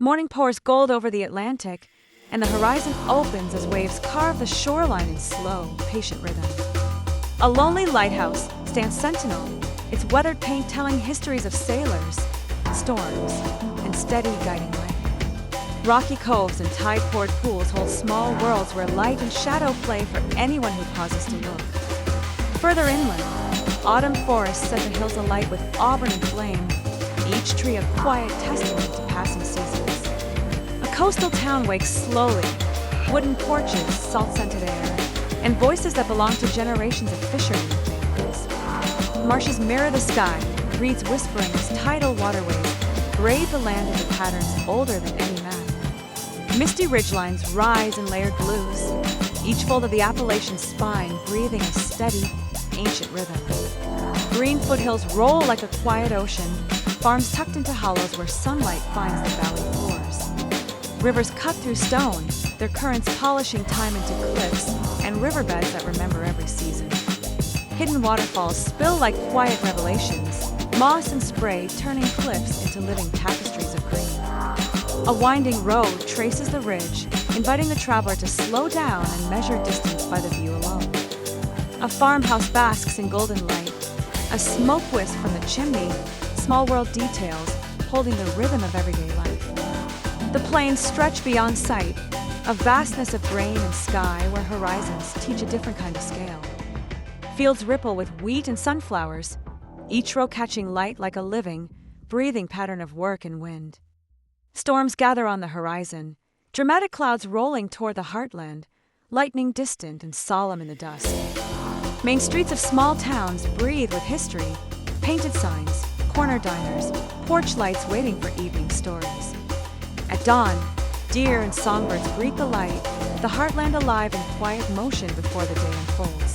Morning pours gold over the Atlantic, and the horizon opens as waves carve the shoreline in slow, patient rhythm. A lonely lighthouse stands sentinel, its weathered paint telling histories of sailors, storms, and steady guiding light. Rocky coves and tide-poured pools hold small worlds where light and shadow play for anyone who pauses to look. Further inland, autumn forests set the hills alight with auburn and flame, each tree a quiet testament to passing seasons. A coastal town wakes slowly, wooden porches, salt-scented air, and voices that belong to generations of fishermen and families. Marshes mirror the sky, reeds whispering as tidal waterways braid the land into patterns older than any map. Misty ridgelines rise in layered blues, each fold of the Appalachian spine breathing a steady, ancient rhythm. Green foothills roll like a quiet ocean, farms tucked into hollows where sunlight finds the valley floors. Rivers cut through stone, their currents polishing time into cliffs and riverbeds that remember every season. Hidden waterfalls spill like quiet revelations, moss and spray turning cliffs into living tapestries of green. A winding road traces the ridge, inviting the traveler to slow down and measure distance by the view alone. A farmhouse basks in golden light, a smoke wisp from the chimney, small world details holding the rhythm of everyday life. The plains stretch beyond sight, a vastness of grain and sky where horizons teach a different kind of scale. Fields ripple with wheat and sunflowers, each row catching light like a living, breathing pattern of work and wind. Storms gather on the horizon, dramatic clouds rolling toward the heartland, lightning distant and solemn in the dusk. Main streets of small towns breathe with history, painted signs, corner diners, porch lights waiting for evening stories. At dawn, deer and songbirds greet the light, the heartland alive in quiet motion before the day unfolds.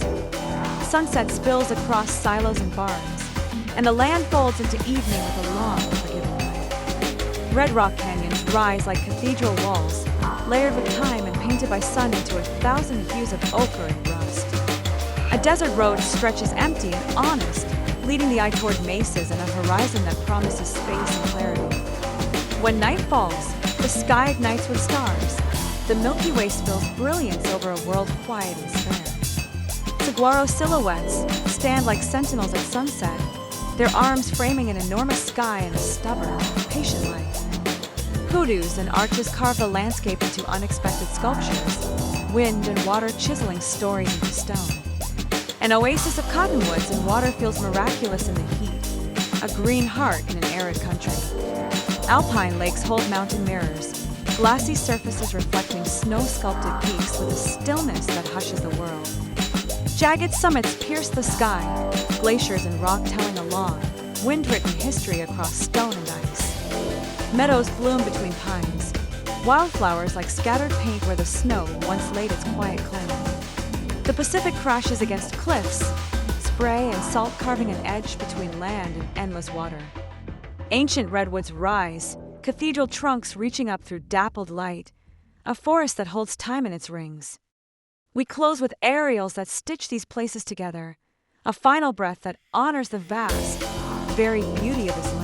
Sunset spills across silos and barns, and the land folds into evening with a long, forgiving night. Red rock canyons rise like cathedral walls, layered with time and painted by sun into 1,000 hues of ochre and rust. A desert road stretches empty and honest, leading the eye toward mesas and a horizon that promises space and clarity. When night falls, the sky ignites with stars. The Milky Way spills brilliance over a world quiet and spare. Saguaro silhouettes stand like sentinels at sunset, their arms framing an enormous sky and a stubborn, patient life. Hoodoos and arches carve the landscape into unexpected sculptures, wind and water chiseling stories into stone. An oasis of cottonwoods and water feels miraculous in the heat, a green heart in an arid country. Alpine lakes hold mountain mirrors, glassy surfaces reflecting snow-sculpted peaks with a stillness that hushes the world. Jagged summits pierce the sky, glaciers and rock telling a long, wind-written history across stone and ice. Meadows bloom between pines, wildflowers like scattered paint where the snow once laid its quiet claim. The Pacific crashes against cliffs, spray and salt carving an edge between land and endless water. Ancient redwoods rise, cathedral trunks reaching up through dappled light, a forest that holds time in its rings. We close with aerials that stitch these places together, a final breath that honors the vast, varied beauty of this